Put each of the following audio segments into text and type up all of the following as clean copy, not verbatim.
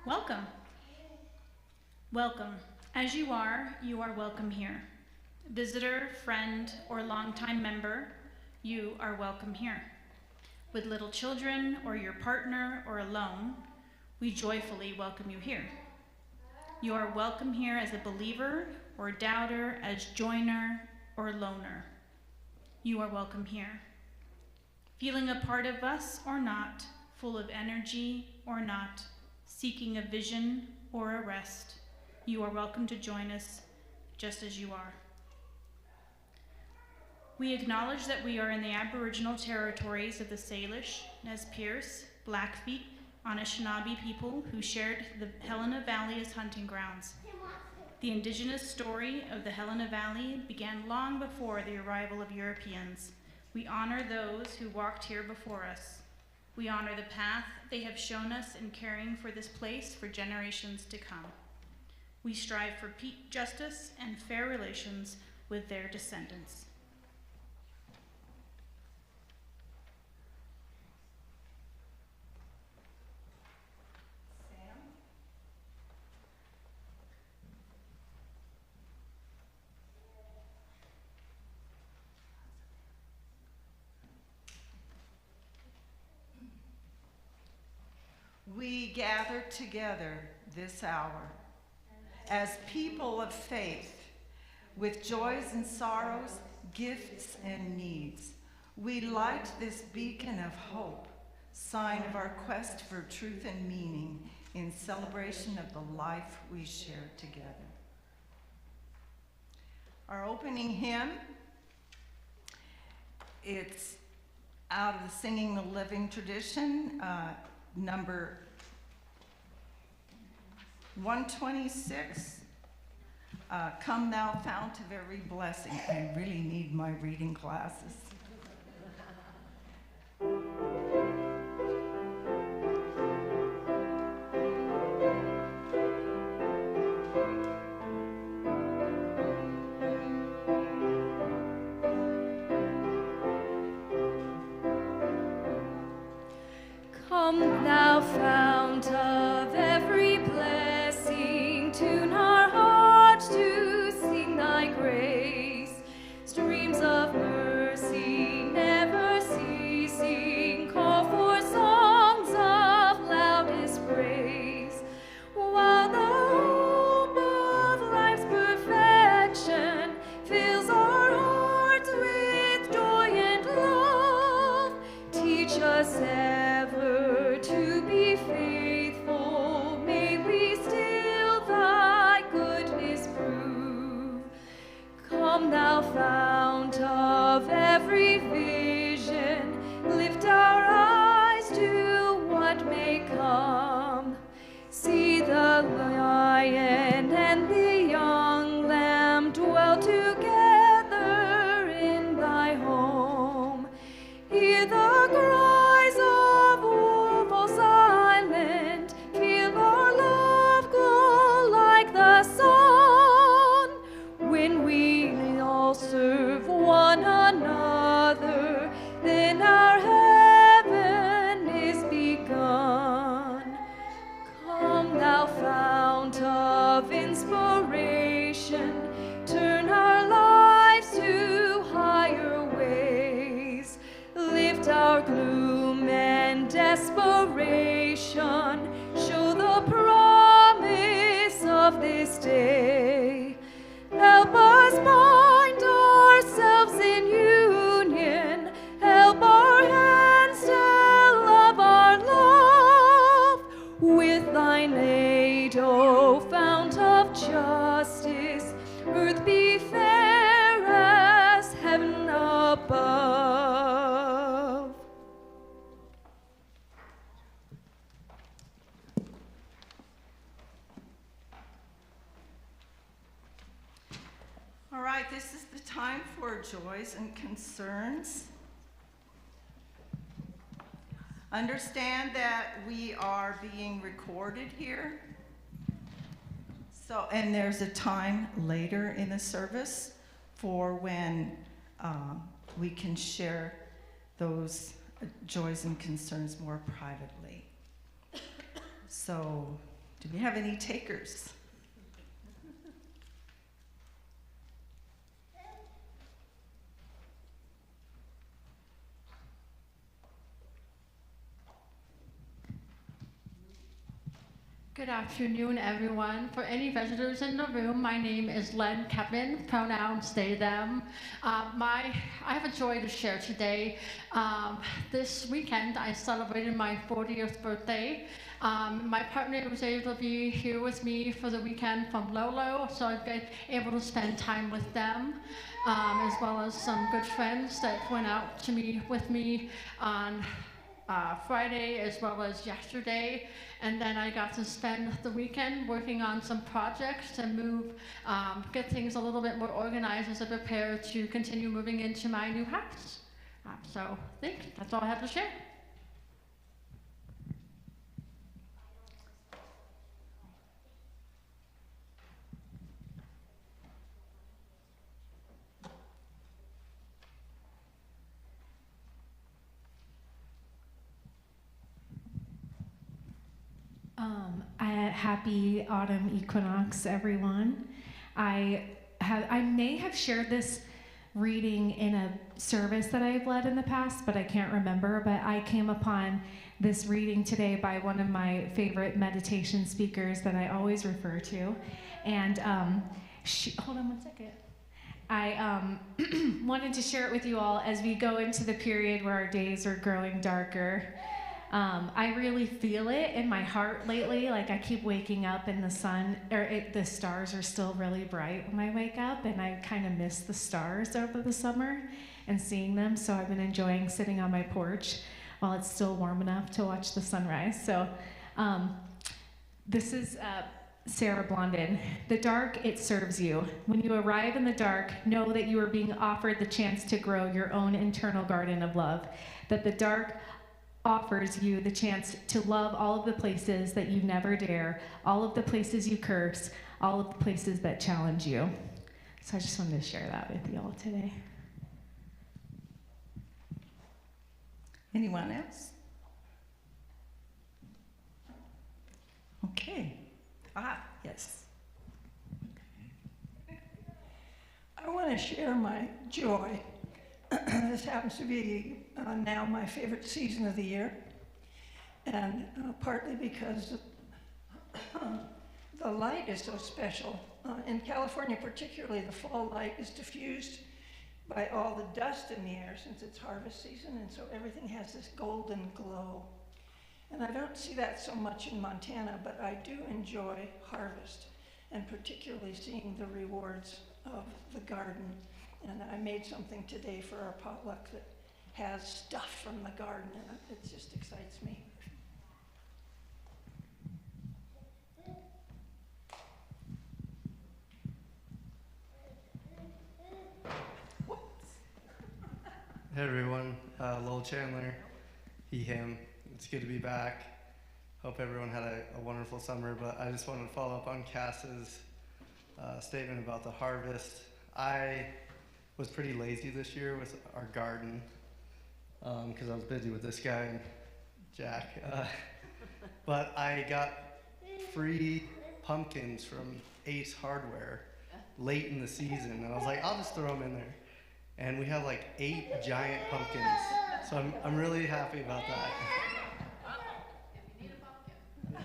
Welcome. Welcome. As you are welcome here. Visitor, friend, or longtime member, you are welcome here. With little children, or your partner, or alone, we joyfully welcome you here. You are welcome here as a believer, or doubter, as joiner, or loner. You are welcome here. Feeling a part of us or not, full of energy or not, seeking a vision or a rest, you are welcome to join us just as you are. We acknowledge that we are in the Aboriginal territories of the Salish, Nez Perce, Blackfeet, Anishinaabe people who shared the Helena Valley as hunting grounds. The indigenous story of the Helena Valley began long before the arrival of Europeans. We honor those who walked here before us. We honor the path they have shown us in caring for this place for generations to come. We strive for justice and fair relations with their descendants. We gather together this hour as people of faith with joys and sorrows, gifts and needs. We light this beacon of hope, sign of our quest for truth and meaning in celebration of the life we share together. Our opening hymn, it's out of the Singing the Living tradition, number 126, Come Thou Fount of Every Blessing. I really need my reading glasses. Come thou fount of every blessing, tune our hearts to sing thy grace. Streams of mercy never ceasing, call for songs of loudest praise. While the hope of life's perfection fills our hearts with joy and love, teach us ever to be faithful, may we still thy goodness prove. Come thou fount of every vision, lift our eyes to what may come. See the lion and the young lamb dwell together in thy home. Hear the cries of wolves silent, feel our love glow like the sun. When we all serve one another, then our heaven is begun. Come thou fount of inspiration, turn our lives to higher ways. Lift our gloom and desperation, show the promise of this day. Help us bind ourselves in union, help our hands tell of our love. With thine aid, O fount of justice, earth be fair as heaven above. All right, this is the time for joys and concerns. Understand that we are being recorded here. And there's a time later in the service for when we can share those joys and concerns more privately. So Do we have any takers? Good afternoon, everyone. For any visitors in the room, my name is Len Kevin, pronouns they, them. I have a joy to share today. This weekend, I celebrated my 40th birthday. My partner was able to be here with me for the weekend from Lolo, so I've been able to spend time with them, as well as some good friends that went out to meet with me on Friday as well as yesterday. And then I got to spend the weekend working on some projects to get things a little bit more organized as I prepare to continue moving into my new house. So I think that's all I have to share. Happy autumn equinox, everyone. I may have shared this reading in a service that I've led in the past, but I can't remember. But I came upon this reading today by one of my favorite meditation speakers that I always refer to. And hold on one second. I wanted to share it with you all as we go into the period where our days are growing darker. I really feel it in my heart lately. Like I keep waking up and the stars are still really bright when I wake up, and I kind of miss the stars over the summer and seeing them. So I've been enjoying sitting on my porch while it's still warm enough to watch the sunrise. So this is Sarah Blondin. The dark, it serves you. When you arrive in the dark, know that you are being offered the chance to grow your own internal garden of love. That the dark offers you the chance to love all of the places that you never dare, all of the places you curse, all of the places that challenge you. So I just wanted to share that with you all today. Anyone else? Okay. Yes. I want to share my joy. This happens to be now my favorite season of the year, and partly because the light is so special. In California particularly, the fall light is diffused by all the dust in the air since it's harvest season, and so everything has this golden glow. And I don't see that so much in Montana, but I do enjoy harvest, and particularly seeing the rewards of the garden. And I made something today for our potluck that has stuff from the garden in it. It just excites me. Hey everyone, Lowell Chandler, he, him. It's good to be back. Hope everyone had a wonderful summer, but I just wanted to follow up on Cass's statement about the harvest. I was pretty lazy this year with our garden because I was busy with this guy and Jack. But I got free pumpkins from Ace Hardware late in the season, and I was like, I'll just throw them in there. And we have like 8 giant pumpkins, so I'm really happy about that. If you need a pumpkin.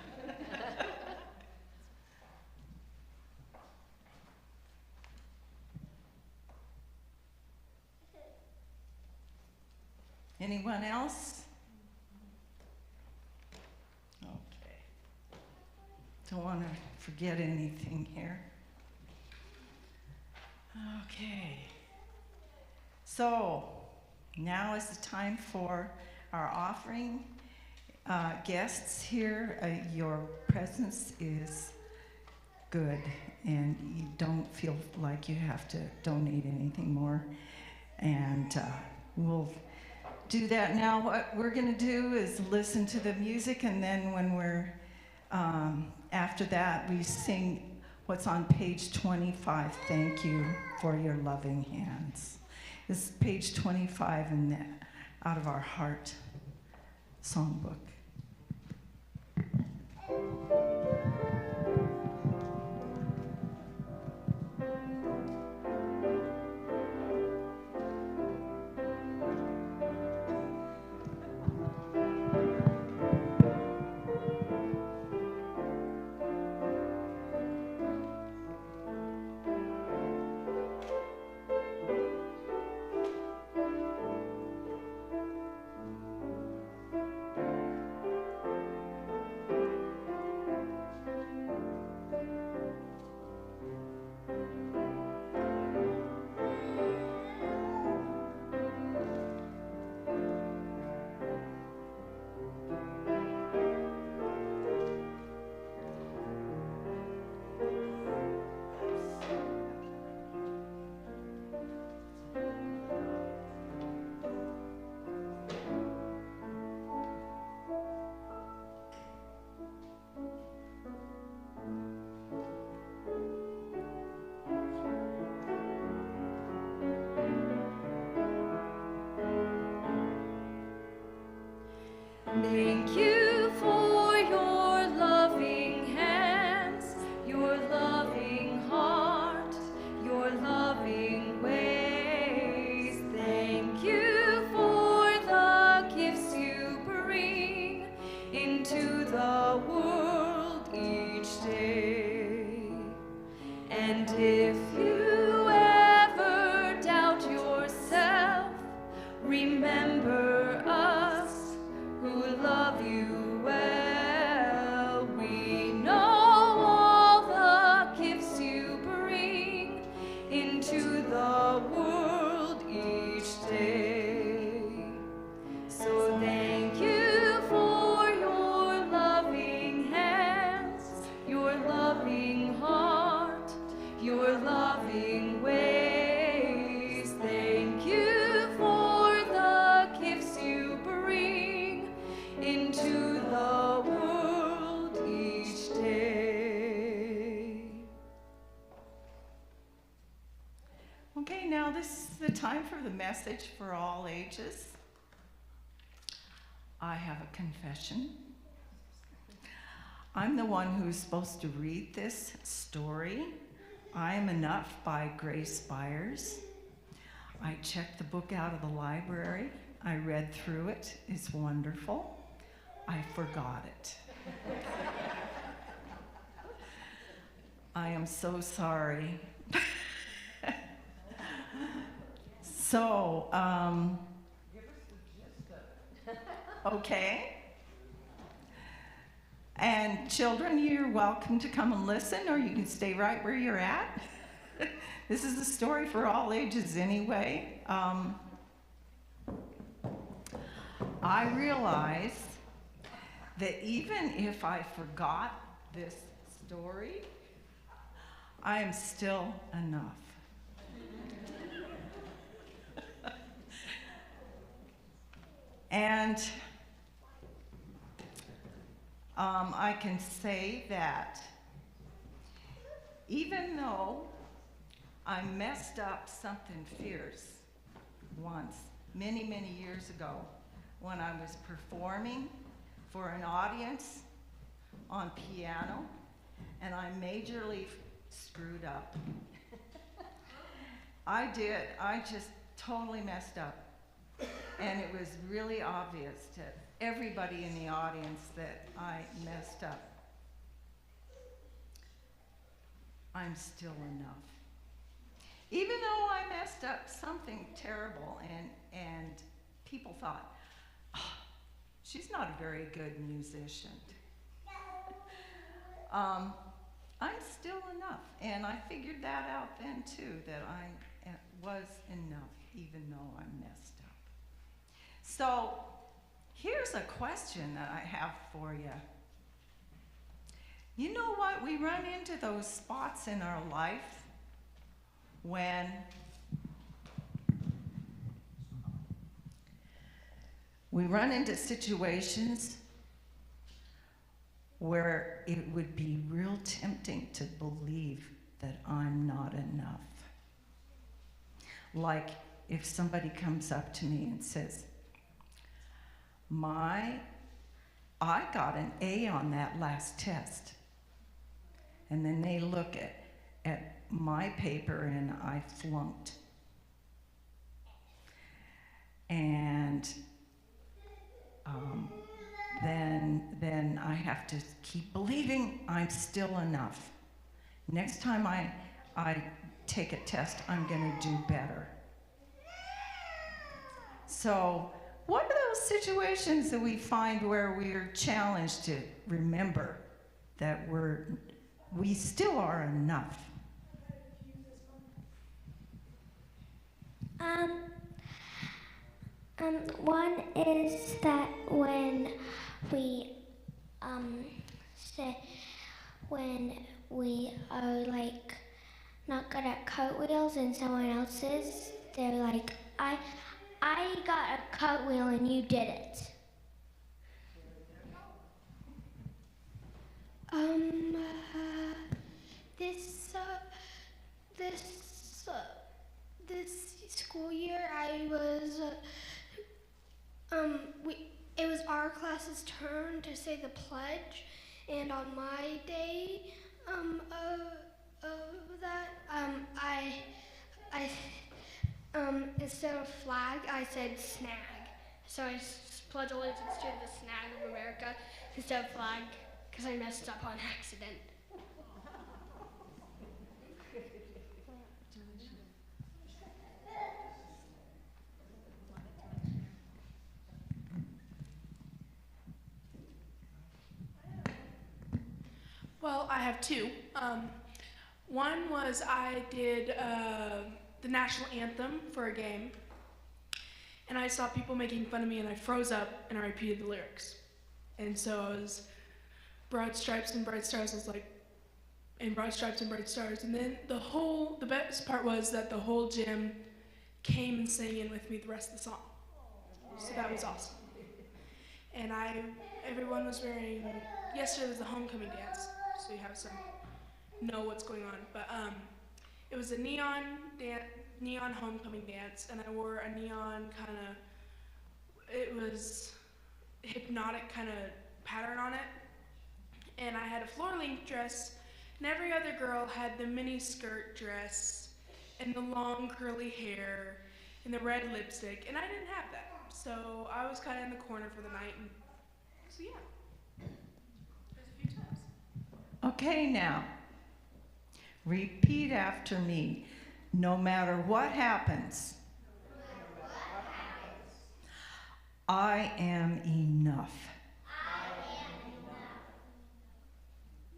Anyone else? Okay. Don't want to forget anything here. Okay. So now is the time for our offering. Guests here, your presence is good, and you don't feel like you have to donate anything more. And we'll do that now. What we're going to do is listen to the music, and then when we're after that, we sing what's on page 25. Thank you for your loving hands. This is page 25 in the Out of Our Heart songbook. into the world each day. And if you ever doubt yourself, remember us who love you well. We know all the gifts you bring into the world each day. So thank you for your loving hands, your loving heart, your loving ways. Thank you for the gifts you bring into the world each day. Okay, now this is the time for the message for all ages. I have a confession. I'm the one who's supposed to read this story. I Am Enough by Grace Byers. I checked the book out of the library. I read through it. It's wonderful. I forgot it. I am so sorry. So, okay. And children, you're welcome to come and listen, or you can stay right where you're at. This is a story for all ages anyway. I realize that even if I forgot this story, I am still enough. And I can say that even though I messed up something fierce once, many, many years ago, when I was performing for an audience on piano, and I majorly screwed up. I just totally messed up. And it was really obvious to everybody in the audience that I messed up. I'm still enough. Even though I messed up something terrible and people thought, oh, she's not a very good musician. I'm still enough. And I figured that out then too, that I was enough even though I messed up. So here's a question that I have for you. You know what? We run into those spots in our life when we run into situations where it would be real tempting to believe that I'm not enough. Like if somebody comes up to me and says, I got an A on that last test. And then they look at my paper and I flunked. And then I have to keep believing I'm still enough. Next time I take a test, I'm gonna do better. So, what are those situations that we find where we are challenged to remember that we still are enough? One is that when we are like not good at cartwheels and someone else is, they're like, I got a cartwheel and you didn't. This school year I was it was our class's turn to say the pledge, and on my day of that I instead of flag I said snag. So I pledge allegiance to the snag of America. instead of flag because I messed up on accident. Well, I have two. One was I did the national anthem for a game, and I saw people making fun of me, and I froze up and I repeated the lyrics. And so I was broad stripes and bright stars. I was like, and broad stripes and bright stars. And then the best part was that the whole gym came and sang in with me the rest of the song. So that was awesome. And everyone was wearing, yesterday was the homecoming dance, so you have some know what's going on. But it was a neon homecoming dance, and I wore a neon kind of, it was hypnotic kind of pattern on it. And I had a floor-length dress, and every other girl had the mini skirt dress, and the long curly hair, and the red lipstick, and I didn't have that. So I was kind of in the corner for the night, and so yeah, there's a few times. Okay, now, repeat after me. No matter what happens, I am enough.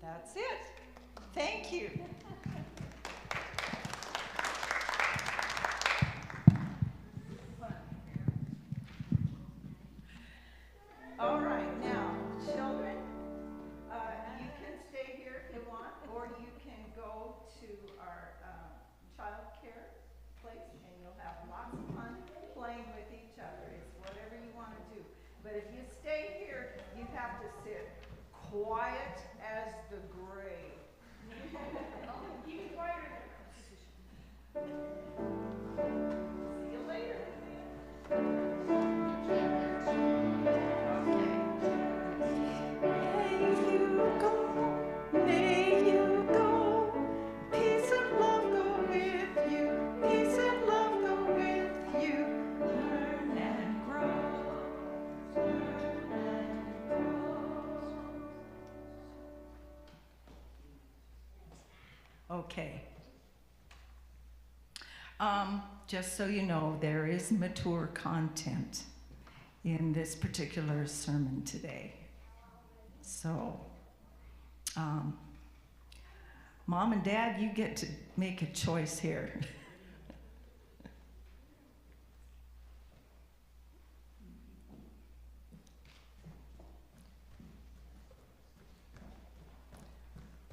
That's it. Thank you. All right, now, children, you can stay here if you want, or you can go to our child care place, and you'll have lots of fun playing with each other. It's whatever you want to do. But if you stay here, you have to sit quiet as the grave. Even quieter. See you later. May you go, peace and love go with you, peace and love go with you, learn and grow, learn and grow. Okay. Just so you know, there is mature content in this particular sermon today. So, Mom and Dad, you get to make a choice here.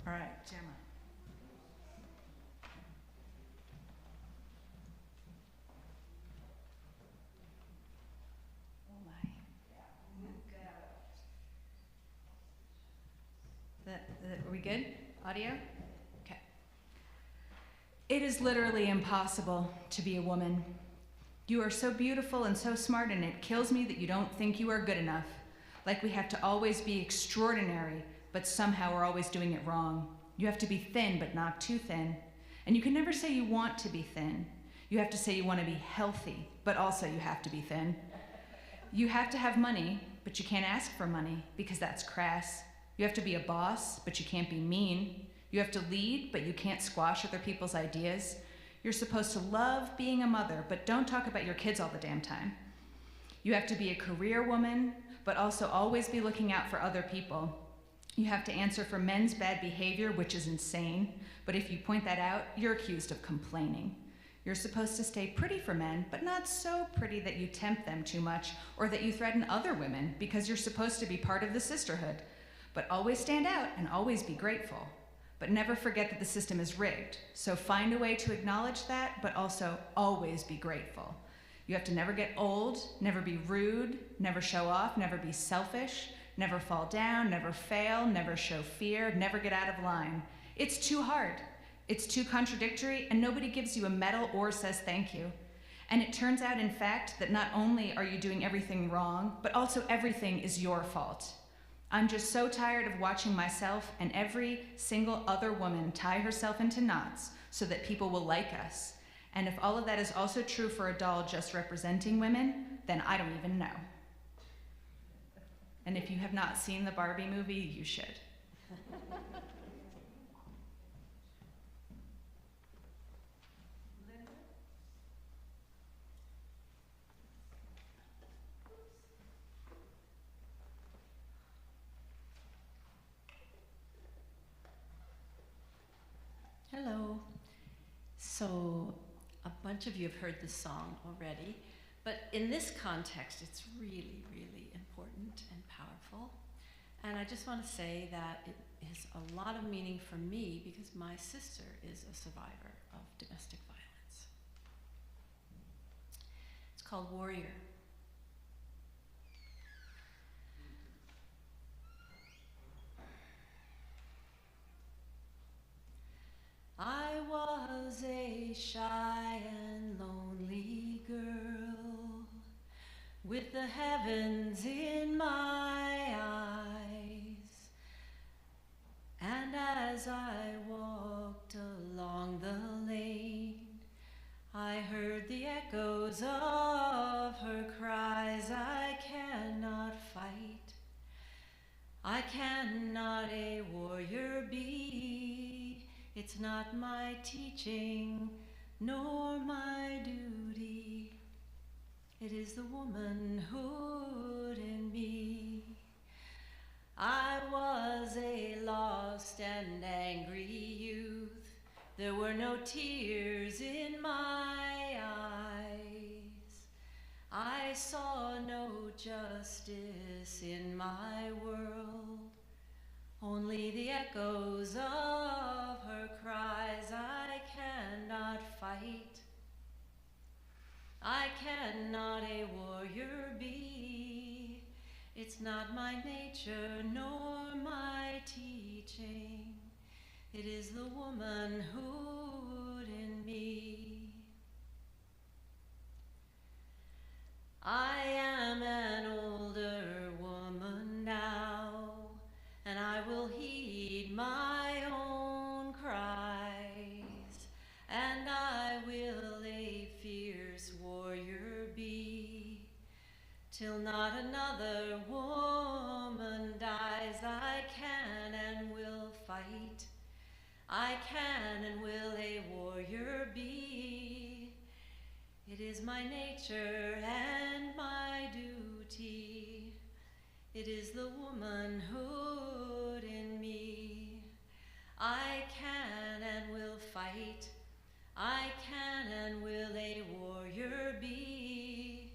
All right, Gemma. Are we good? Audio? Okay. It is literally impossible to be a woman. You are so beautiful and so smart, and it kills me that you don't think you are good enough. Like we have to always be extraordinary, but somehow we're always doing it wrong. You have to be thin, but not too thin. And you can never say you want to be thin. You have to say you want to be healthy, but also you have to be thin. You have to have money, but you can't ask for money because that's crass. You have to be a boss, but you can't be mean. You have to lead, but you can't squash other people's ideas. You're supposed to love being a mother, but don't talk about your kids all the damn time. You have to be a career woman, but also always be looking out for other people. You have to answer for men's bad behavior, which is insane, but if you point that out, you're accused of complaining. You're supposed to stay pretty for men, but not so pretty that you tempt them too much or that you threaten other women, because you're supposed to be part of the sisterhood. But always stand out and always be grateful. But never forget that the system is rigged. So find a way to acknowledge that, but also always be grateful. You have to never get old, never be rude, never show off, never be selfish, never fall down, never fail, never show fear, never get out of line. It's too hard. It's too contradictory, and nobody gives you a medal or says thank you. And it turns out, in fact, that not only are you doing everything wrong, but also everything is your fault. I'm just so tired of watching myself and every single other woman tie herself into knots so that people will like us. And if all of that is also true for a doll just representing women, then I don't even know. And if you have not seen the Barbie movie, you should. Hello. So a bunch of you have heard this song already, but in this context, it's really, really important and powerful. And I just want to say that it has a lot of meaning for me because my sister is a survivor of domestic violence. It's called Warrior. I was a shy and lonely girl with the heavens in my eyes. And as I walked along the lane, I heard the echoes of her cries. I cannot fight, I cannot a warrior be. It's not my teaching, nor my duty. It is the womanhood in me. I was a lost and angry youth. There were no tears in my eyes. I saw no justice in my world. Only the echoes of her cries. I cannot fight, I cannot a warrior be. It's not my nature nor my teaching. It is the womanhood in me. I am an older woman now, and I will heed my own cries, and I will a fierce warrior be, till not another woman dies. I can and will fight, I can and will a warrior be. It is my nature and my duty. It is the womanhood in me. I can and will fight, I can and will a warrior be.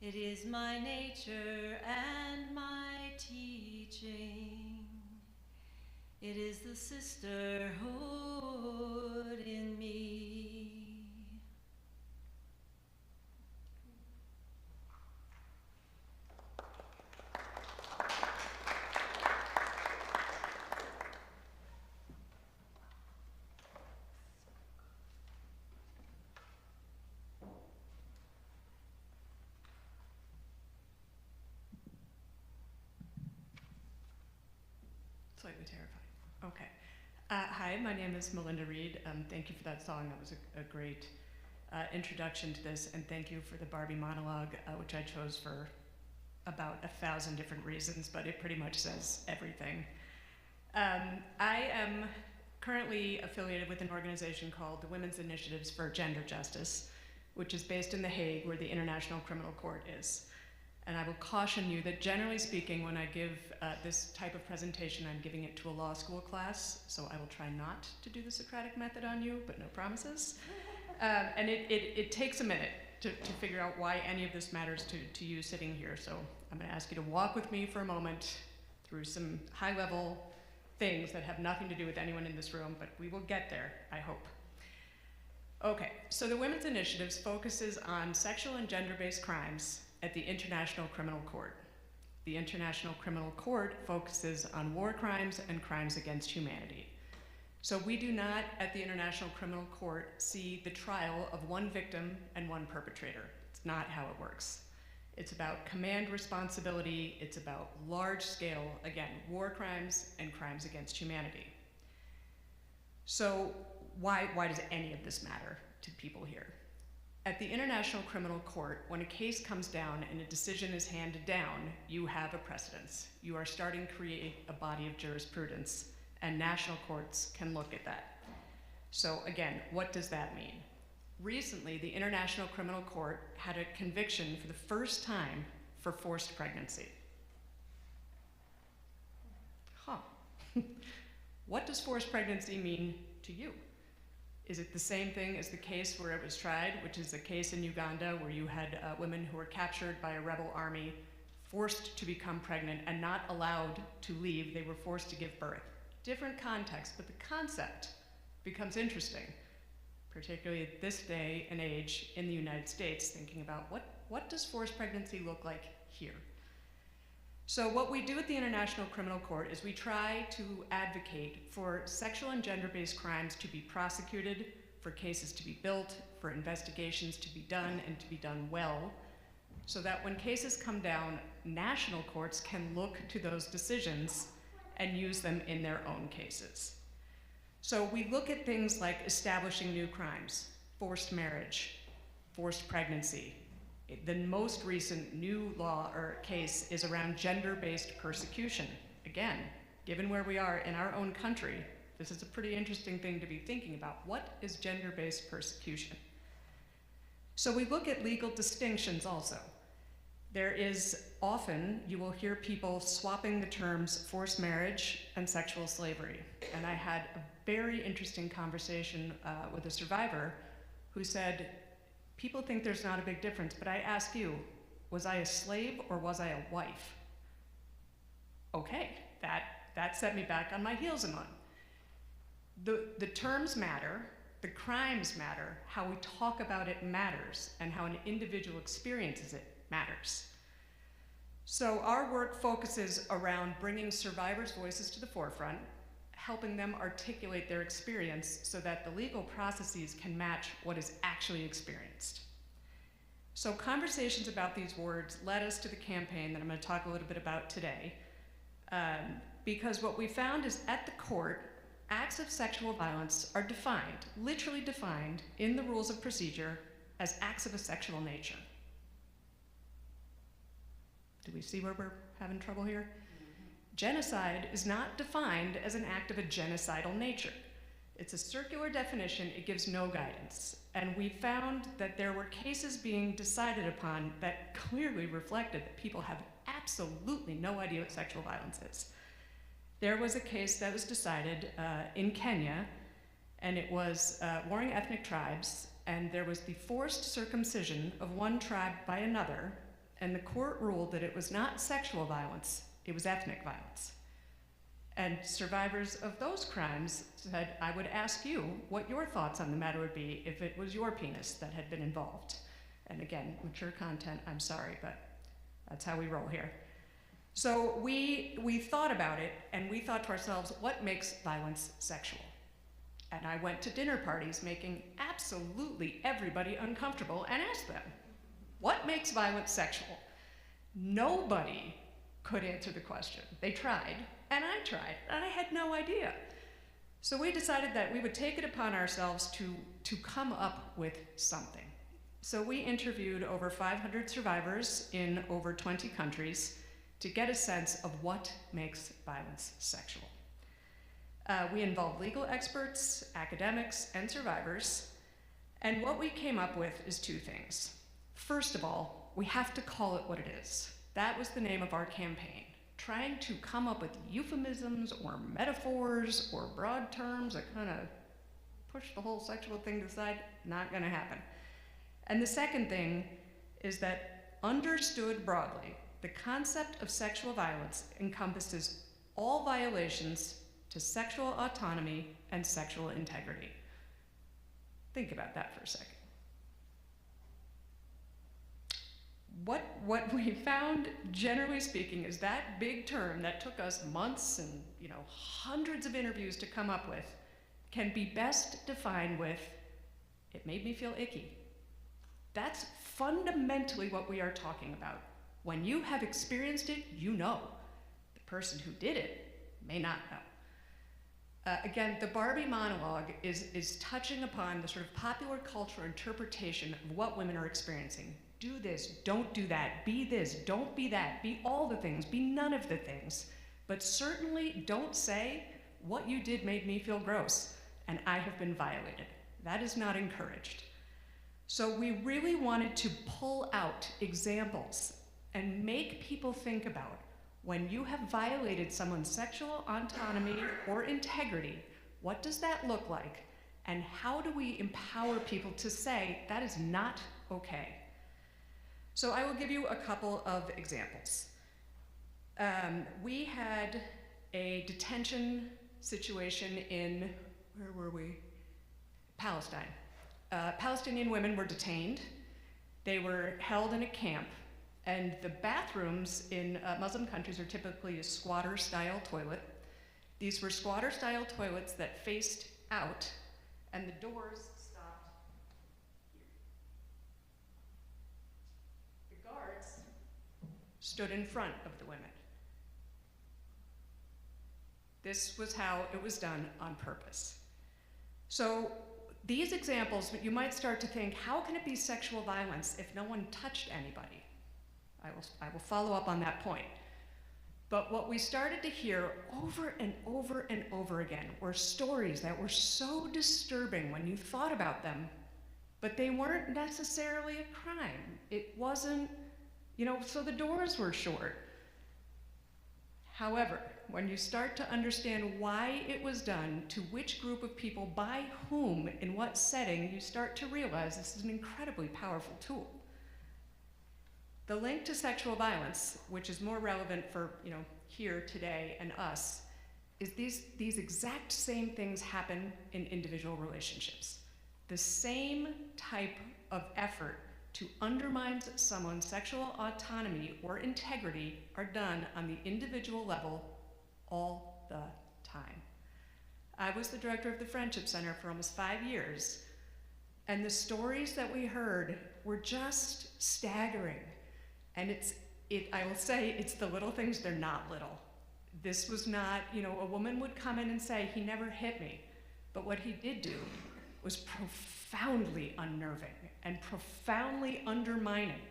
It is my nature and my teaching. It is the sisterhood in me. Slightly terrified. Okay. Hi, my name is Melinda Reed. Thank you for that song. That was a great introduction to this, and thank you for the Barbie monologue, which I chose for about 1,000 different reasons, but it pretty much says everything. I am currently affiliated with an organization called the Women's Initiatives for Gender Justice, which is based in The Hague, where the International Criminal Court is. And I will caution you that generally speaking, when I give this type of presentation, I'm giving it to a law school class, so I will try not to do the Socratic method on you, but no promises. And it takes a minute to figure out why any of this matters to you sitting here, so I'm gonna ask you to walk with me for a moment through some high-level things that have nothing to do with anyone in this room, but we will get there, I hope. Okay, so the Women's Initiatives focuses on sexual and gender-based crimes at the International Criminal Court. The International Criminal Court focuses on war crimes and crimes against humanity. So we do not, at the International Criminal Court, see the trial of one victim and one perpetrator. It's not how it works. It's about command responsibility. It's about large scale, again, war crimes and crimes against humanity. So why does any of this matter to people here? At the International Criminal Court, when a case comes down and a decision is handed down, you have a precedence. You are starting to create a body of jurisprudence, and national courts can look at that. So again, what does that mean? Recently, the International Criminal Court had a conviction for the first time for forced pregnancy. What does forced pregnancy mean to you? Is it the same thing as the case where it was tried, which is a case in Uganda where you had women who were captured by a rebel army, forced to become pregnant and not allowed to leave? They were forced to give birth. Different context, but the concept becomes interesting, particularly at this day and age in the United States, thinking about what does forced pregnancy look like here? So what we do at the International Criminal Court is we try to advocate for sexual and gender-based crimes to be prosecuted, for cases to be built, for investigations to be done and to be done well, so that when cases come down, national courts can look to those decisions and use them in their own cases. So we look at things like establishing new crimes, forced marriage, forced pregnancy. The most recent new law or case is around gender-based persecution. Again, given where we are in our own country, this is a pretty interesting thing to be thinking about. What is gender-based persecution? So we look at legal distinctions also. There is often, you will hear people swapping the terms forced marriage and sexual slavery. And I had a very interesting conversation with a survivor who said, people think there's not a big difference, but I ask you, was I a slave or was I a wife? Okay, that set me back on my heels a month. The terms matter, the crimes matter, how we talk about it matters, and how an individual experiences it matters. So our work focuses around bringing survivors' voices to the forefront, helping them articulate their experience so that the legal processes can match what is actually experienced. So conversations about these words led us to the campaign that I'm going to talk a little bit about today, because what we found is at the court, acts of sexual violence are defined, literally defined, in the rules of procedure as acts of a sexual nature. Do we see where we're having trouble here? Genocide is not defined as an act of a genocidal nature. It's a circular definition, it gives no guidance. And we found that there were cases being decided upon that clearly reflected that people have absolutely no idea what sexual violence is. There was a case that was decided in Kenya, and it was warring ethnic tribes, and there was the forced circumcision of one tribe by another, and the court ruled that it was not sexual violence, it was ethnic violence. And survivors of those crimes said, I would ask you what your thoughts on the matter would be if it was your penis that had been involved. And again, mature content, I'm sorry, but that's how we roll here. So we thought about it, and we thought to ourselves, what makes violence sexual? And I went to dinner parties making absolutely everybody uncomfortable and asked them, what makes violence sexual? Nobody could answer the question. They tried, and I tried, and I had no idea. So we decided that we would take it upon ourselves to come up with something. So we interviewed over 500 survivors in over 20 countries to get a sense of what makes violence sexual. We involved legal experts, academics, and survivors, and what we came up with is two things. First of all, we have to call it what it is. That was the name of our campaign. Trying to come up with euphemisms or metaphors or broad terms that kind of push the whole sexual thing to the side, not gonna happen. And the second thing is that, understood broadly, the concept of sexual violence encompasses all violations to sexual autonomy and sexual integrity. Think about that for a second. What we found, generally speaking, is that big term that took us months and hundreds of interviews to come up with can be best defined with, it made me feel icky. That's fundamentally what we are talking about. When you have experienced it, you know. The person who did it may not know. Again, the Barbie monologue is touching upon the sort of popular culture interpretation of what women are experiencing. Do this, don't do that, be this, don't be that, be all the things, be none of the things. But certainly don't say, what you did made me feel gross, and I have been violated. That is not encouraged. So we really wanted to pull out examples and make people think about when you have violated someone's sexual autonomy or integrity, what does that look like? And how do we empower people to say that is not okay? So I will give you a couple of examples. We had a detention situation in, where were we? Palestine. Palestinian women were detained. They were held in a camp. And the bathrooms in Muslim countries are typically a squatter-style toilet. These were squatter-style toilets that faced out, and the doors stopped here. The guards stood in front of the women. This was how it was done on purpose. So these examples, you might start to think, how can it be sexual violence if no one touched anybody? I will follow up on that point. But what we started to hear over and over and over again were stories that were so disturbing when you thought about them, but they weren't necessarily a crime. It wasn't, so the doors were short. However, when you start to understand why it was done, to which group of people, by whom, in what setting, you start to realize this is an incredibly powerful tool. The link to sexual violence, which is more relevant for here today and us, is these exact same things happen in individual relationships. The same type of effort to undermine someone's sexual autonomy or integrity are done on the individual level all the time. I was the director of the Friendship Center for almost 5 years, and the stories that we heard were just staggering. And I will say, it's the little things, they're not little. This was not, a woman would come in and say, he never hit me. But what he did do was profoundly unnerving and profoundly undermining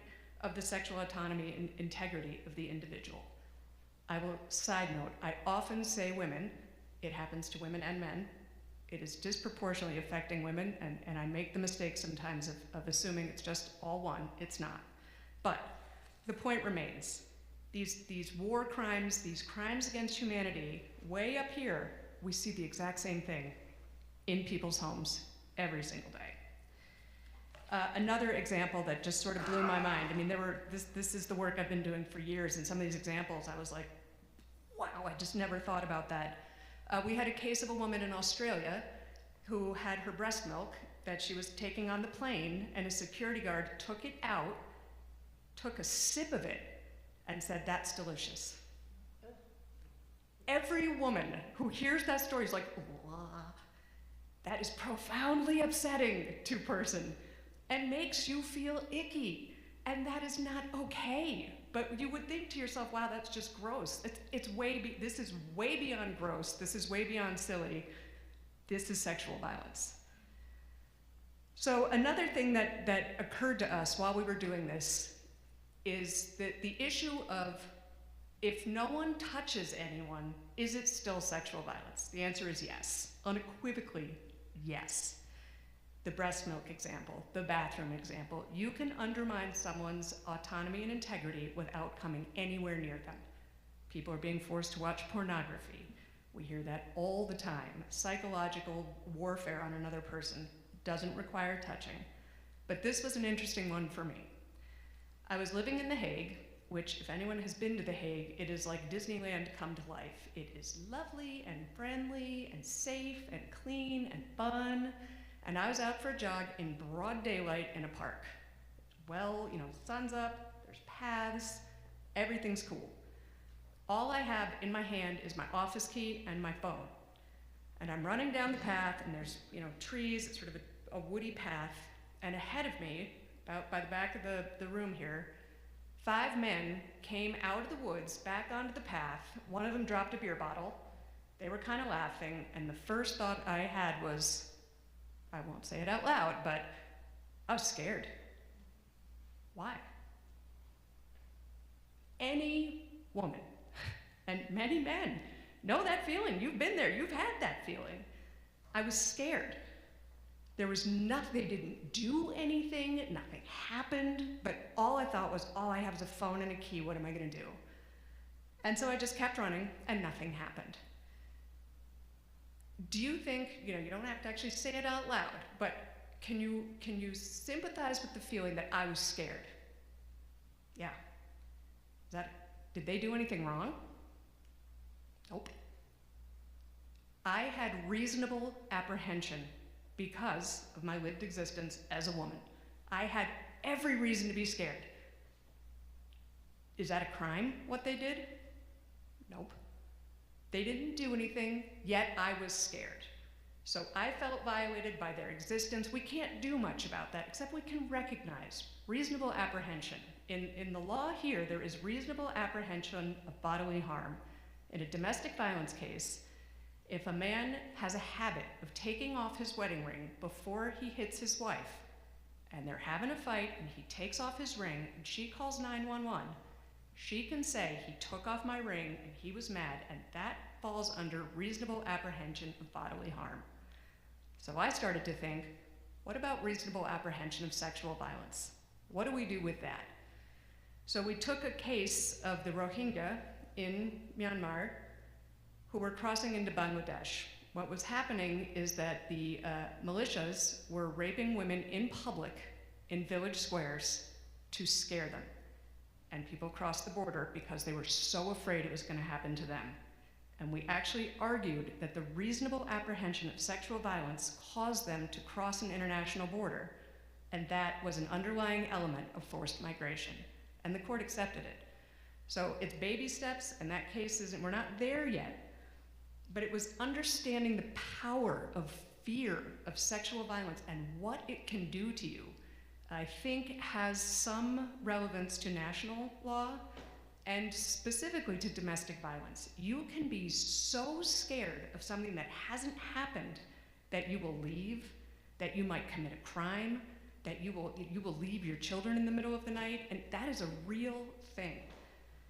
of the sexual autonomy and integrity of the individual. I will side note, I often say women, it happens to women and men. It is disproportionately affecting women, and I make the mistake sometimes of assuming it's just all one. It's not. But the point remains, these war crimes, these crimes against humanity, way up here, we see the exact same thing in people's homes every single day. Another example that just sort of blew my mind, this is the work I've been doing for years, and some of these examples I was like, wow, I just never thought about that. We had a case of a woman in Australia who had her breast milk that she was taking on the plane, and a security guard took it out, took a sip of it, and said, that's delicious. Every woman who hears that story is like, wah. That is profoundly upsetting to a person and makes you feel icky, and that is not okay. But you would think to yourself, wow, that's just gross. This is way beyond gross. This is way beyond silly. This is sexual violence. So another thing that occurred to us while we were doing this is that the issue of, if no one touches anyone, is it still sexual violence? The answer is yes, unequivocally yes. The breast milk example, the bathroom example, you can undermine someone's autonomy and integrity without coming anywhere near them. People are being forced to watch pornography. We hear that all the time. Psychological warfare on another person doesn't require touching. But this was an interesting one for me. I was living in The Hague, which, if anyone has been to The Hague, it is like Disneyland come to life. It is lovely and friendly and safe and clean and fun. And I was out for a jog in broad daylight in a park. Well, the sun's up, there's paths, everything's cool. All I have in my hand is my office key and my phone. And I'm running down the path, and there's, trees, it's sort of a woody path, and ahead of me, about by the back of the room here, 5 men came out of the woods back onto the path. One of them dropped a beer bottle. They were kind of laughing, and the first thought I had was, I won't say it out loud, but I was scared. Why? Any woman, and many men, know that feeling. You've been there, you've had that feeling. I was scared. There was nothing, they didn't do anything, nothing happened, but all I thought was, all I have is a phone and a key, what am I gonna do? And so I just kept running, and nothing happened. Do you think, you don't have to actually say it out loud, but can you sympathize with the feeling that I was scared? Yeah. Did they do anything wrong? Nope. I had reasonable apprehension because of my lived existence as a woman. I had every reason to be scared. Is that a crime, what they did? Nope. They didn't do anything, yet I was scared. So I felt violated by their existence. We can't do much about that, except we can recognize reasonable apprehension. In the law here, there is reasonable apprehension of bodily harm. In a domestic violence case, if a man has a habit of taking off his wedding ring before he hits his wife, and they're having a fight, and he takes off his ring, and she calls 911, she can say, he took off my ring, and he was mad, and that falls under reasonable apprehension of bodily harm. So I started to think, what about reasonable apprehension of sexual violence? What do we do with that? So we took a case of the Rohingya in Myanmar who were crossing into Bangladesh. What was happening is that the militias were raping women in public in village squares to scare them. And people crossed the border because they were so afraid it was going to happen to them. And we actually argued that the reasonable apprehension of sexual violence caused them to cross an international border, and that was an underlying element of forced migration. And the court accepted it. So it's baby steps, and that case we're not there yet, but it was understanding the power of fear of sexual violence and what it can do to you, I think has some relevance to national law and specifically to domestic violence. You can be so scared of something that hasn't happened that you will leave, that you might commit a crime, that you will leave your children in the middle of the night, and that is a real thing.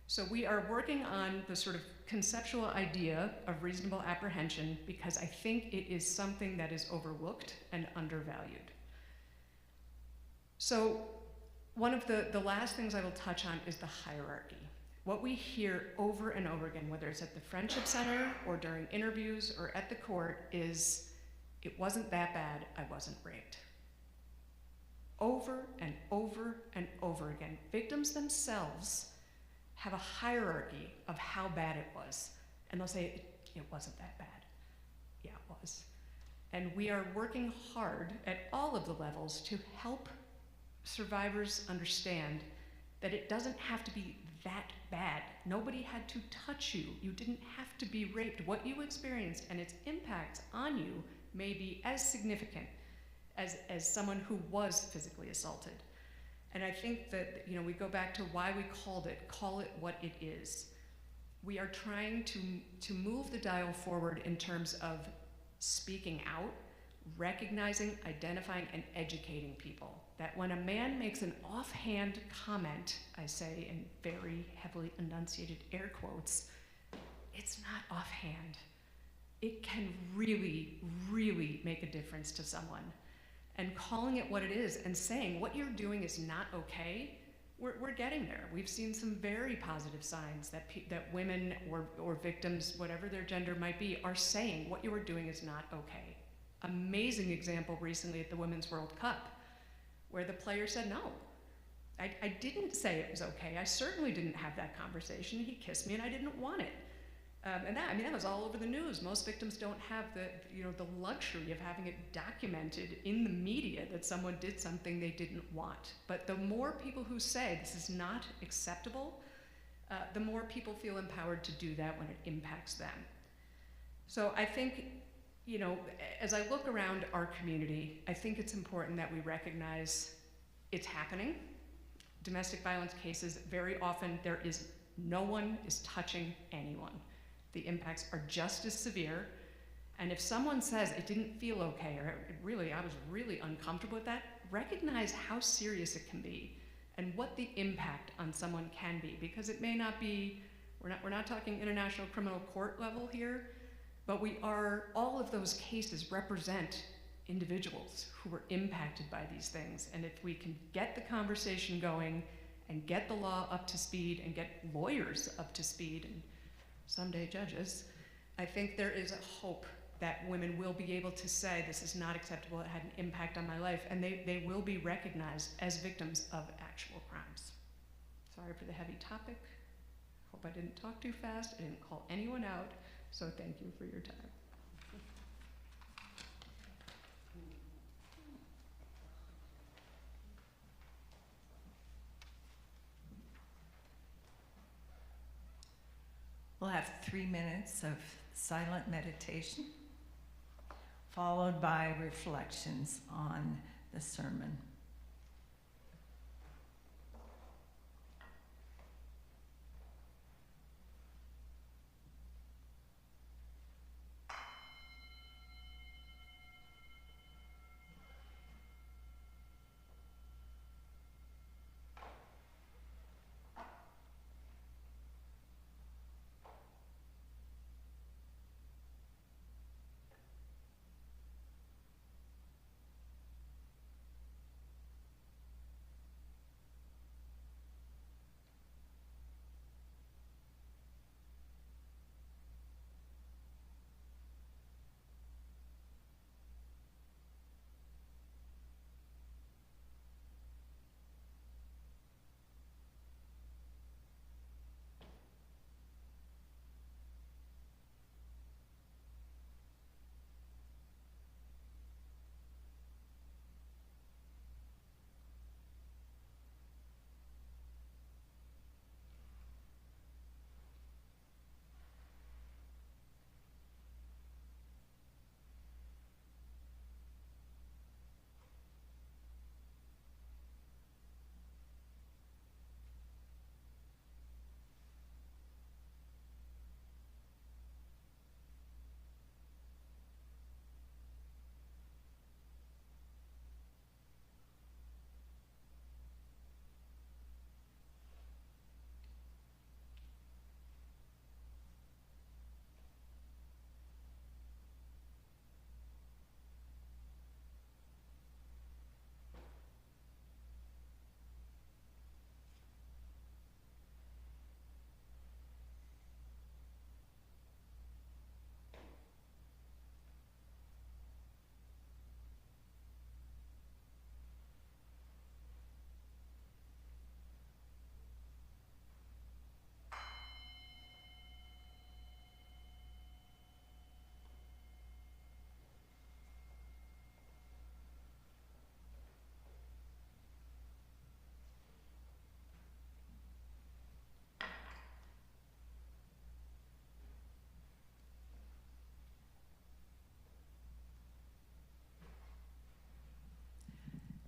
So we are working on the sort of conceptual idea of reasonable apprehension because I think it is something that is overlooked and undervalued. So one of the last things I will touch on is the hierarchy. What we hear over and over again, whether it's at the Friendship Center or during interviews or at the court, is, it wasn't that bad, I wasn't raped. Over and over and over again. Victims themselves have a hierarchy of how bad it was. And they'll say, it wasn't that bad. Yeah, it was. And we are working hard at all of the levels to help survivors understand that it doesn't have to be that bad. Nobody had to touch you. You didn't have to be raped. What you experienced and its impacts on you may be as significant as someone who was physically assaulted. And I think that, we go back to why we call it what it is. We are trying to move the dial forward in terms of speaking out, recognizing, identifying, and educating people. That when a man makes an offhand comment, I say in very heavily enunciated air quotes, it's not offhand. It can really, really make a difference to someone. And calling it what it is and saying what you're doing is not okay, we're getting there. We've seen some very positive signs that women or victims, whatever their gender might be, are saying what you are doing is not okay. Amazing example recently at the Women's World Cup, where the player said, no, I didn't say it was okay. I certainly didn't have that conversation. He kissed me and I didn't want it. And that was all over the news. Most victims don't have the luxury of having it documented in the media that someone did something they didn't want. But the more people who say this is not acceptable, the more people feel empowered to do that when it impacts them. So I think, as I look around our community, I think it's important that we recognize it's happening. Domestic violence cases, very often no one is touching anyone. the impacts are just as severe. And if someone says it didn't feel okay, or I was really uncomfortable with that, recognize how serious it can be and what the impact on someone can be, because it may not be, we're not talking international criminal court level here, but all of those cases represent individuals who were impacted by these things. And if we can get the conversation going and get the law up to speed and get lawyers up to speed and someday judges, I think there is a hope that women will be able to say, this is not acceptable, it had an impact on my life, and they will be recognized as victims of actual crimes. Sorry for the heavy topic. Hope I didn't talk too fast. I didn't call anyone out, so thank you for your time. We'll have 3 minutes of silent meditation, followed by reflections on the sermon.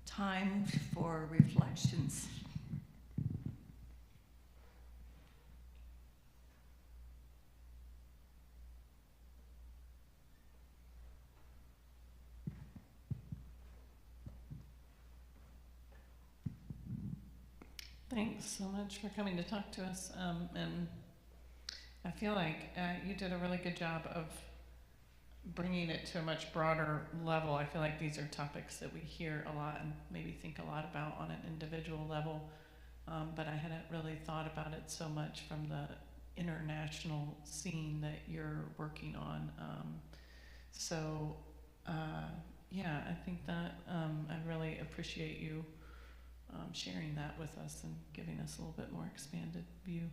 Time for reflections. Thanks so much for coming to talk to us. And I feel like you did a really good job of bringing it to a much broader level. I feel like these are topics that we hear a lot and maybe think a lot about on an individual level, but I hadn't really thought about it so much from the international scene that you're working on. Yeah, I think that I really appreciate you sharing that with us and giving us a little bit more expanded view.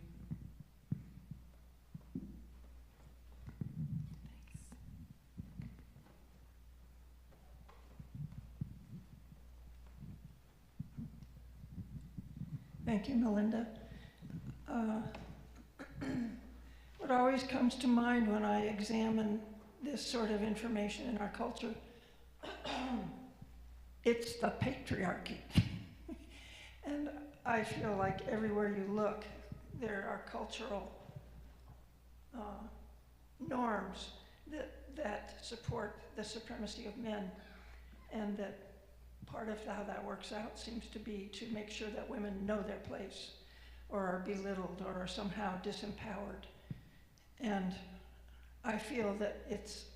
Thank you, Melinda. What always comes to mind when I examine this sort of information in our culture, it's the patriarchy. And I feel like everywhere you look, there are cultural norms that support the supremacy of men, and that part of how that works out seems to be to make sure that women know their place, or are belittled, or are somehow disempowered. And I feel that it's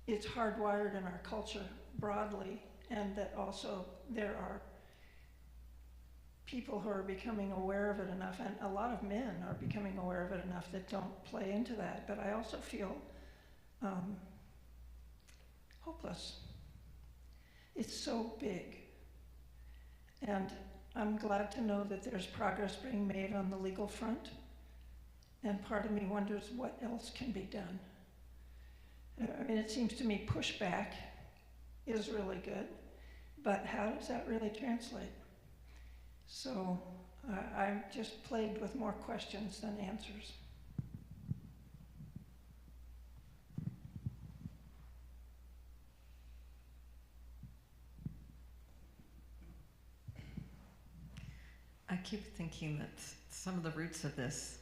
hardwired in our culture broadly, and that also there are people who are becoming aware of it enough, and a lot of men are becoming aware of it enough that don't play into that. But I also feel hopeless. It's so big. And I'm glad to know that there's progress being made on the legal front. And part of me wonders what else can be done. I mean, it seems to me pushback is really good, but how does that really translate? So I'm just plagued with more questions than answers. I keep thinking that some of the roots of this,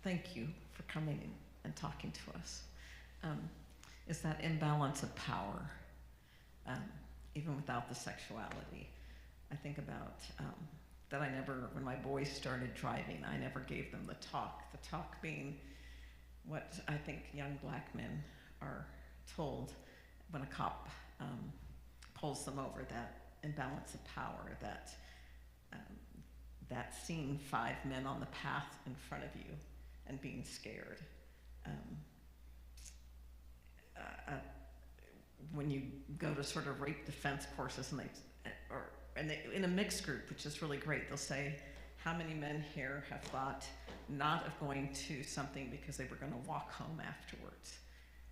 thank you for coming in and talking to us, is that imbalance of power, even without the sexuality. I think about that when my boys started driving, I never gave them the talk being what I think young black men are told when a cop pulls them over, that imbalance of power, that seeing 5 men on the path in front of you and being scared. When you go to sort of rape defense courses, and they, in a mixed group, which is really great, they'll say, how many men here have thought not of going to something because they were going to walk home afterwards?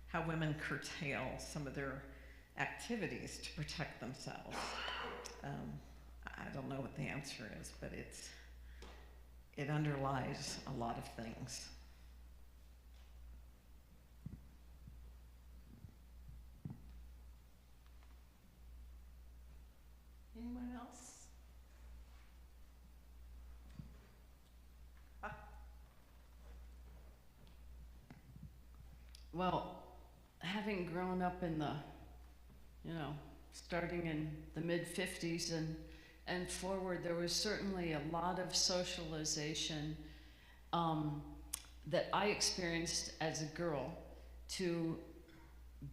How women curtail some of their activities to protect themselves. I don't know what the answer is, but it underlies a lot of things. Anyone else? Well, having grown up in the, starting in the mid-50s and forward, there was certainly a lot of socialization that I experienced as a girl to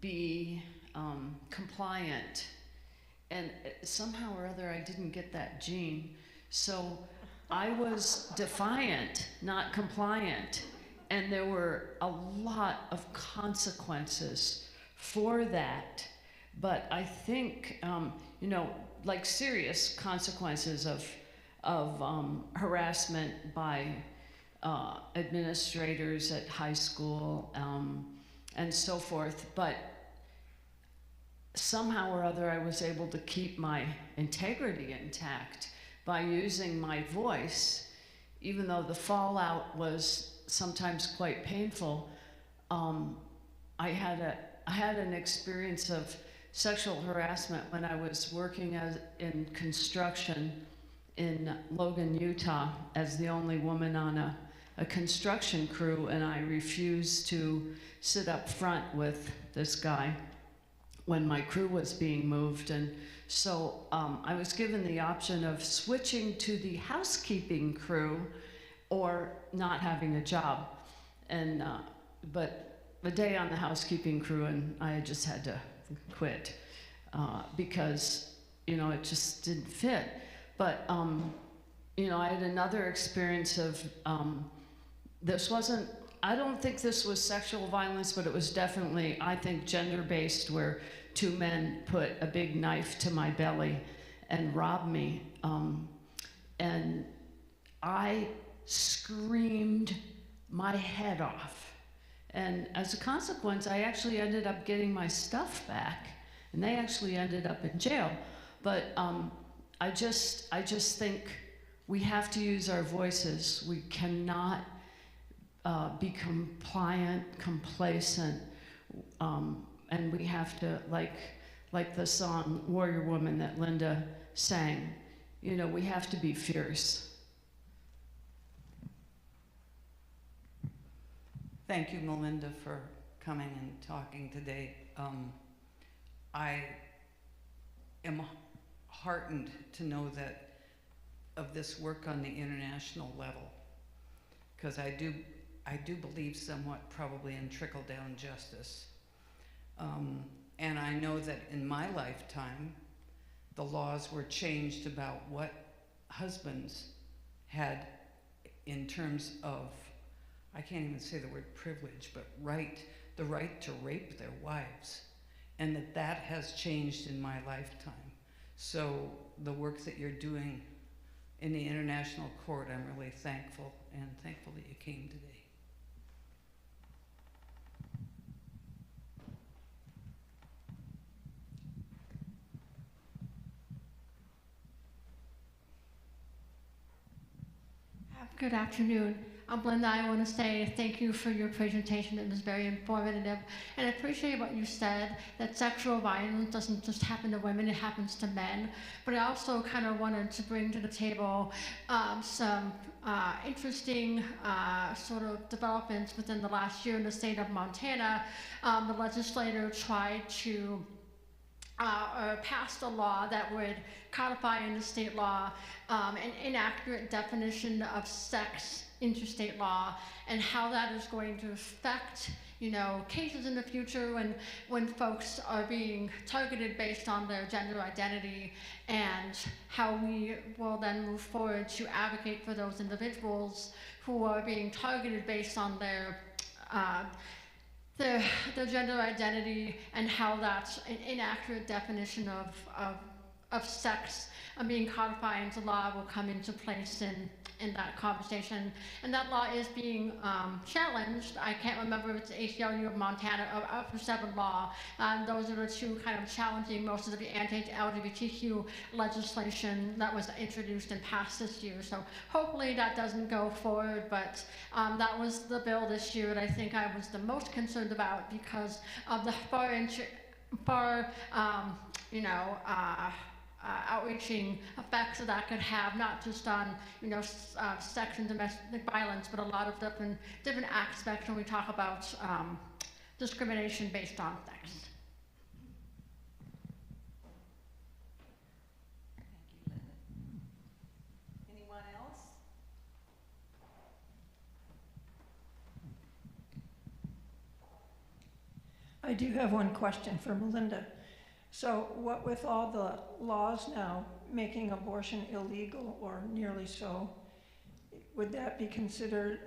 be compliant. And somehow or other, I didn't get that gene. So I was defiant, not compliant. And there were a lot of consequences for that. But I think, like serious consequences of harassment by administrators at high school and so forth. But somehow or other, I was able to keep my integrity intact by using my voice, even though the fallout was sometimes quite painful. I had an experience of sexual harassment when I was working in construction in Logan, Utah, as the only woman on a construction crew, and I refused to sit up front with this guy when my crew was being moved. And so I was given the option of switching to the housekeeping crew or not having a job. And but a day on the housekeeping crew, and I just had to quit because it just didn't fit. But I had another experience of I don't think this was sexual violence, but it was definitely, I think, gender-based, where 2 men put a big knife to my belly and robbed me. And I screamed my head off. And as a consequence, I actually ended up getting my stuff back, and they actually ended up in jail. But I just think we have to use our voices. We cannot be compliant, complacent, and we have to, like the song Warrior Woman that Linda sang, we have to be fierce. Thank you, Melinda, for coming and talking today. I am heartened to know that of this work on the international level, because I do believe somewhat probably in trickle-down justice. And I know that in my lifetime, the laws were changed about what husbands had in terms of, I can't even say the word privilege, but the right to rape their wives. And that has changed in my lifetime. So the work that you're doing in the International Court, I'm really thankful, and thankful that you came today. Good afternoon. I'm Melinda. I want to say thank you for your presentation. It was very informative. And I appreciate what you said, that sexual violence doesn't just happen to women, it happens to men. But I also kind of wanted to bring to the table some interesting sort of developments within the last year in the state of Montana. The legislator tried to passed a law that would codify into state law an inaccurate definition of sex into state law, and how that is going to affect, cases in the future when folks are being targeted based on their gender identity, and how we will then move forward to advocate for those individuals who are being targeted based on their gender identity, and how that's an inaccurate definition of sex being codified into law will come into place in that conversation. And that law is being challenged. I can't remember if it's the ACLU of Montana or Upper 7 law. Those are the two kind of challenging most of the anti-LGBTQ legislation that was introduced and passed this year. So hopefully that doesn't go forward, but that was the bill this year that I think I was the most concerned about, because of the outreaching effects that could have, not just on sex and domestic violence, but a lot of different aspects when we talk about discrimination based on sex. Thank you, Linda. Anyone else? I do have one question for Melinda. So what with all the laws now making abortion illegal, or nearly so, would that be considered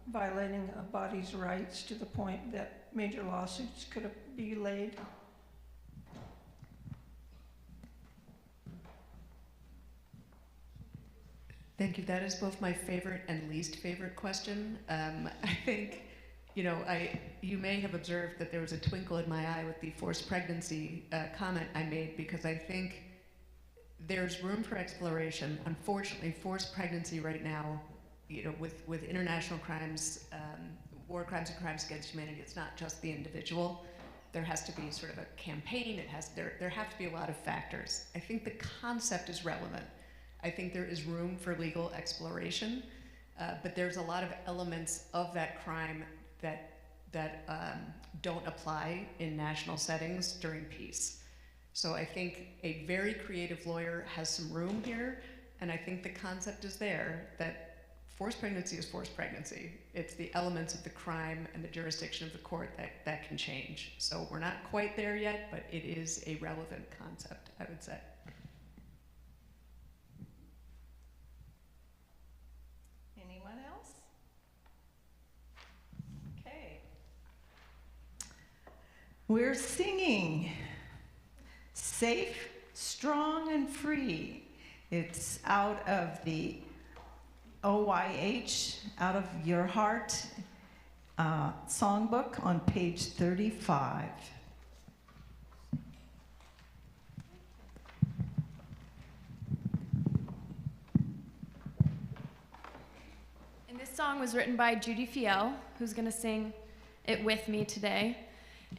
violating a body's rights to the point that major lawsuits could be laid? Thank you. That is both my favorite and least favorite question. I think, you may have observed that there was a twinkle in my eye with the forced pregnancy comment I made, because I think there's room for exploration. Unfortunately, forced pregnancy right now, with international crimes, war crimes and crimes against humanity, it's not just the individual. There has to be sort of a campaign. There have to be a lot of factors. I think the concept is relevant. I think there is room for legal exploration, but there's a lot of elements of that crime that don't apply in national settings during peace. So I think a very creative lawyer has some room here, and I think the concept is there that forced pregnancy is forced pregnancy. It's the elements of the crime and the jurisdiction of the court that can change. So we're not quite there yet, but it is a relevant concept, I would say. Anyone else? Okay. We're singing Safe, Strong, and Free. It's out of the OYH, Out of Your Heart songbook on page 35. And this song was written by Judy Fiel, who's going to sing it with me today.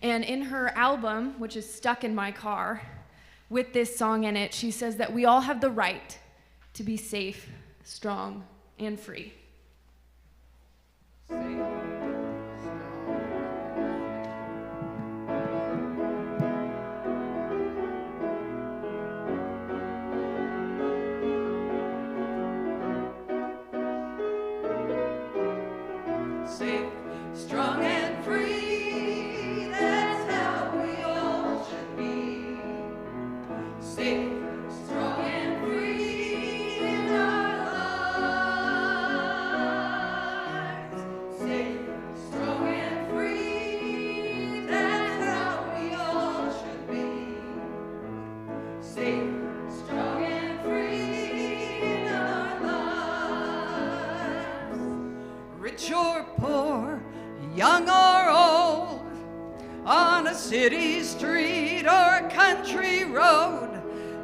And in her album, which is stuck in my car, with this song in it, she says that we all have the right to be safe, strong, and free. a city street or a country road,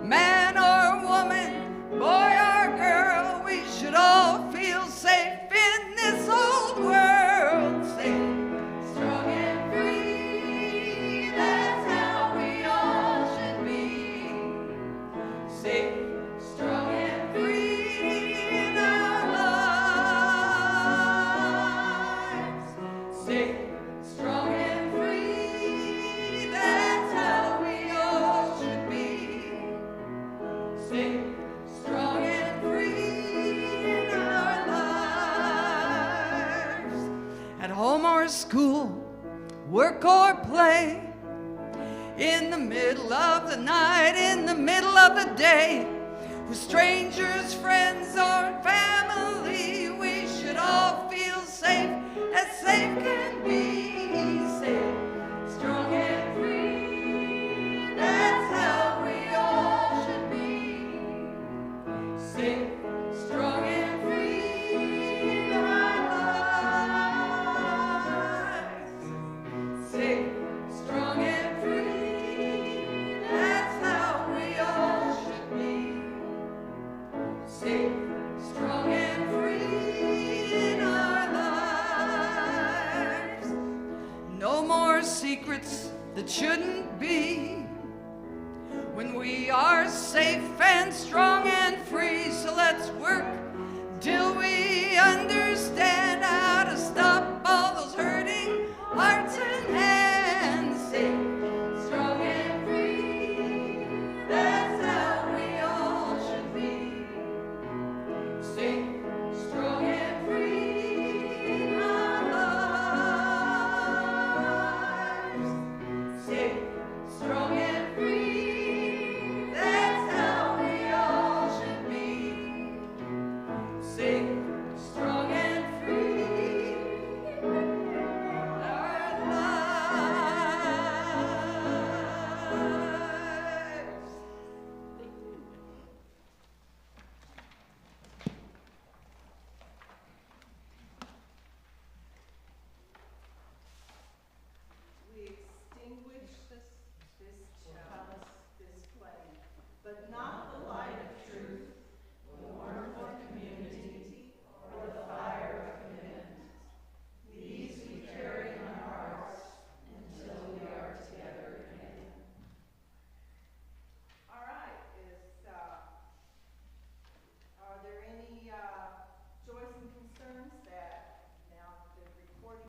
man or woman, boy or girl, we should all feel safe in this old world. Safe, strong and free, that's how we all should be. Safe, strong and free in our lives. Safe, strong and free, that's how we all should be. Safe, strong and free in our lives. At home or school, work or play, in the middle of the night, in the middle of the day, with strangers, friends, or family, we should all feel safe as safe can be. Safe, strong and free, that's how we all should be. Safe, strong and free in our lives. Safe, strong and free, that's how we all should be. Safe, strong and free in our lives. No more secrets that shouldn't be when we are safe and strong and free. So let's work till we